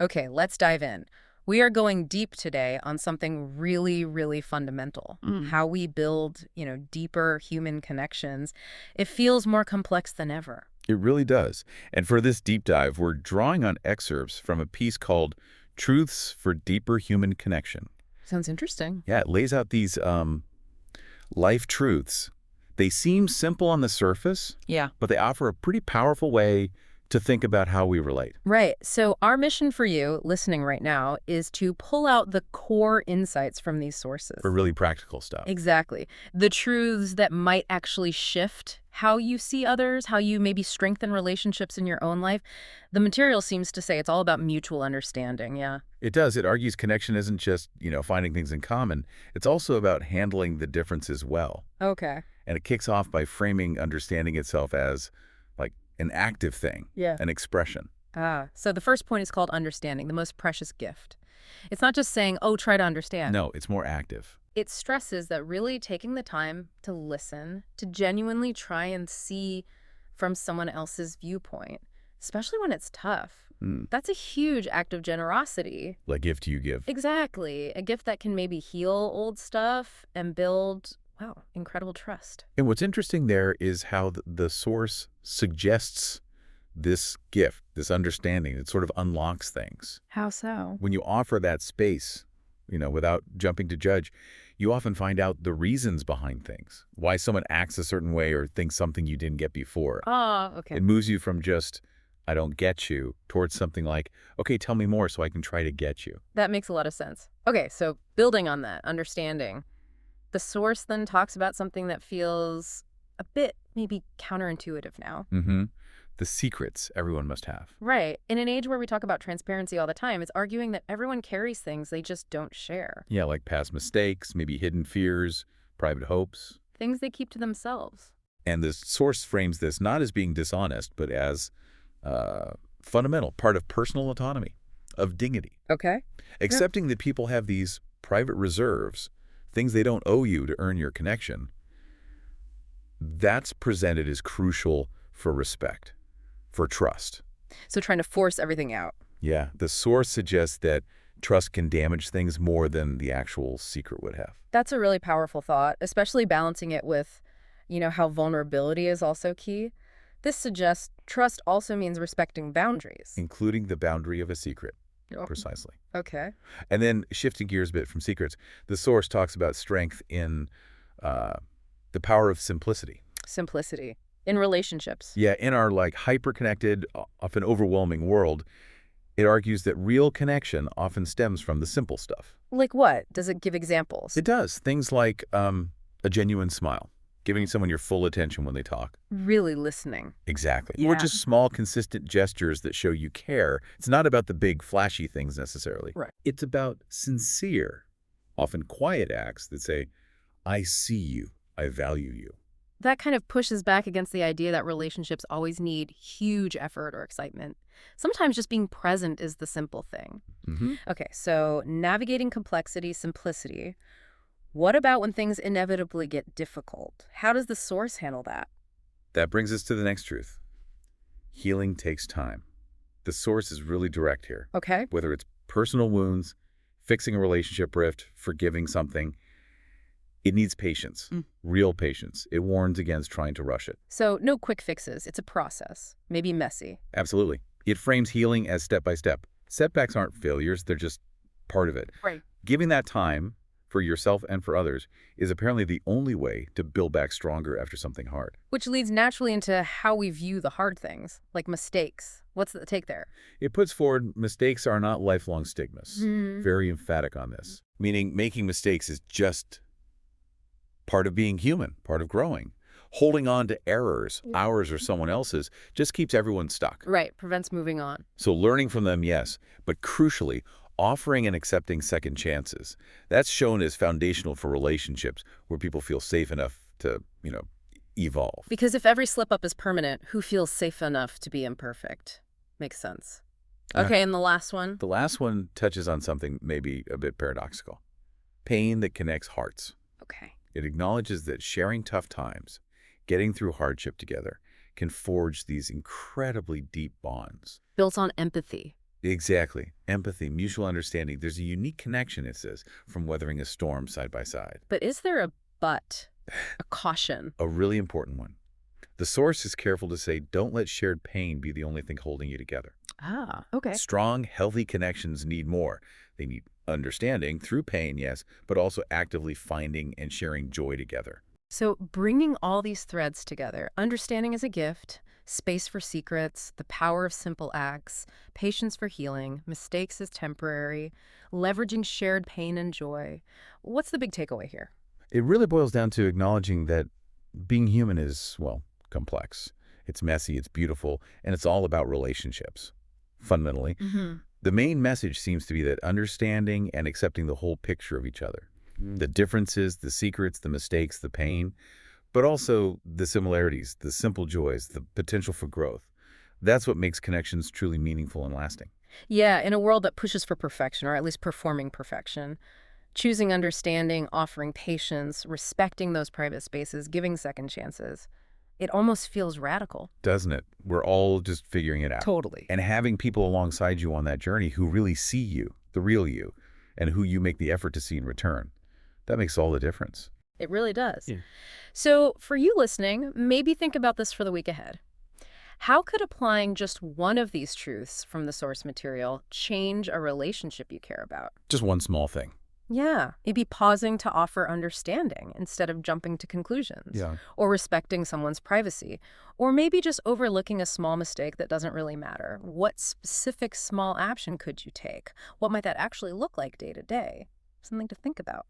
Okay, let's dive in. We are going deep today on something really, really fundamental. Mm. How we build, deeper human connections. It feels more complex than ever. It really does. And for this deep dive, we're drawing on excerpts from a piece called Truths for Deeper Human Connection. Sounds interesting. Yeah, it lays out these life truths. They seem simple on the surface, Yeah. but they offer a pretty powerful way to think about how we relate. Right. So, our mission for you listening right now is to pull out the core insights from these For sources. really practical stuff. Exactly. The truths that might actually shift how you see others, how you maybe strengthen relationships in your own life. The material seems to say it's all about mutual understanding. Yeah. It does. It argues connection isn't just, finding things in common. It's also about handling the differences well. Okay. And it kicks off by framing understanding itself as like an active thing, Yeah. an expression. So the first point is called understanding, the most precious gift. It's not just saying, oh, try to understand. No, it's more active. It stresses that really taking the time to listen, to genuinely try and see from someone else's viewpoint, especially when it's tough, Mm. that's a huge act of generosity. Like gift you give. Exactly. A gift that can maybe heal old stuff and build, wow, incredible trust. And what's interesting there is how the source suggests this gift, this understanding. It sort of unlocks things. How so? When you offer that space, without jumping to judge, you often find out the reasons behind things, why someone acts a certain way or thinks something you didn't get before. Oh, okay. It moves you from just, I don't get you, towards something like, okay, tell me more so I can try to get you. That makes a lot of sense. Okay, so building on that, understanding, the source then talks about something that feels a bit maybe counterintuitive now. Mm-hmm. The secrets everyone must have. Right. In an age where we talk about transparency all the time, it's arguing that everyone carries things they just don't share, Yeah, like past mistakes, maybe hidden fears, private hopes. things they keep to themselves. And the source frames this not as being dishonest, but as fundamental, part of personal autonomy, of dignity. Okay. Accepting that people have these private reserves, things they don't owe you to earn your connection, that's presented as crucial for respect, for trust. So trying to force everything out. Yeah, the source suggests that trust can damage things more than the actual secret would have, That's a really powerful thought, especially balancing it with, how vulnerability is also key. This suggests trust also means respecting boundaries. including the boundary of a secret, Oh, precisely. okay. And then shifting gears a bit from secrets, the source talks about strength in the power of simplicity. Simplicity in relationships. Yeah, in our hyper-connected, often overwhelming world, it argues that real connection often stems from the simple stuff. Like what? Does it give examples? It does. Things like a genuine smile, giving someone your full attention when they talk. Really listening. Exactly. Or Yeah. just small, consistent gestures that show you care. It's not about the big, flashy things necessarily. Right. It's about sincere, often quiet acts that say, I see you, I value you. That kind of pushes back against the idea that relationships always need huge effort or excitement. Sometimes just being present is the simple thing. Hmm. Okay, so navigating complexity, simplicity. What about when things inevitably get difficult? How does the source handle that? That brings us to the next truth. Healing takes time. The source is really direct here. Okay. Whether it's personal wounds, fixing a relationship rift, forgiving something, it needs patience, Mm. real patience. It warns against trying to rush it. So no quick fixes. It's a process, maybe messy. Absolutely. It frames healing as step by step. Setbacks aren't failures, they're just part of it. Right. Giving that time for yourself and for others is apparently the only way to build back stronger after something hard. Which leads naturally into how we view the hard things, like mistakes. What's the take there? It puts forward mistakes are not lifelong stigmas. Hmm. Very emphatic on this. Meaning making mistakes is just part of being human, part of growing. Holding on to errors, ours or someone else's, just keeps everyone stuck. Right, prevents moving on. So learning from them, yes, but crucially, offering and accepting second chances. That's shown as foundational for relationships where people feel safe enough to, evolve. Because if every slip up is permanent, who feels safe enough to be imperfect? Makes sense. Okay, and the last one? The last one touches on something maybe a bit paradoxical. Pain that connects hearts. Okay. It acknowledges that sharing tough times, getting through hardship together, can forge these incredibly deep bonds. Built on empathy. Exactly. Empathy, mutual understanding. There's a unique connection, it says, from weathering a storm side by side. But is there a but, a caution? A really important one. The source is careful to say, don't let shared pain be the only thing holding you together. Ah, okay. Strong, healthy connections need more. They need understanding through pain, yes, but also actively finding and sharing joy together. So bringing all these threads together, understanding as a gift, space for secrets, the power of simple acts, patience for healing, mistakes as temporary, leveraging shared pain and joy. What's the big takeaway here? It really boils down to acknowledging that being human is, well, complex. It's messy, it's beautiful, and it's all about relationships. Fundamentally, Hmm. the main message seems to be that understanding and accepting the whole picture of each other. The differences, the secrets, the mistakes, the pain, but also the similarities, the simple joys, the potential for growth. That's what makes connections truly meaningful and lasting. Yeah, in a world that pushes for perfection, or at least performing perfection, choosing understanding, offering patience, respecting those private spaces, giving second chances, it almost feels radical. Doesn't it? We're all just figuring it out. Totally. And having people alongside you on that journey who really see you, the real you, and who you make the effort to see in return, that makes all the difference. It really does. Yeah. So, for you listening, maybe think about this for the week ahead. How could applying just one of these truths from the source material change a relationship you care about? Just one small thing. Yeah, maybe pausing to offer understanding instead of jumping to conclusions, Yeah. or respecting someone's privacy, or maybe just overlooking a small mistake that doesn't really matter. What specific small action could you take? What might that actually look like day to day? Something to think about.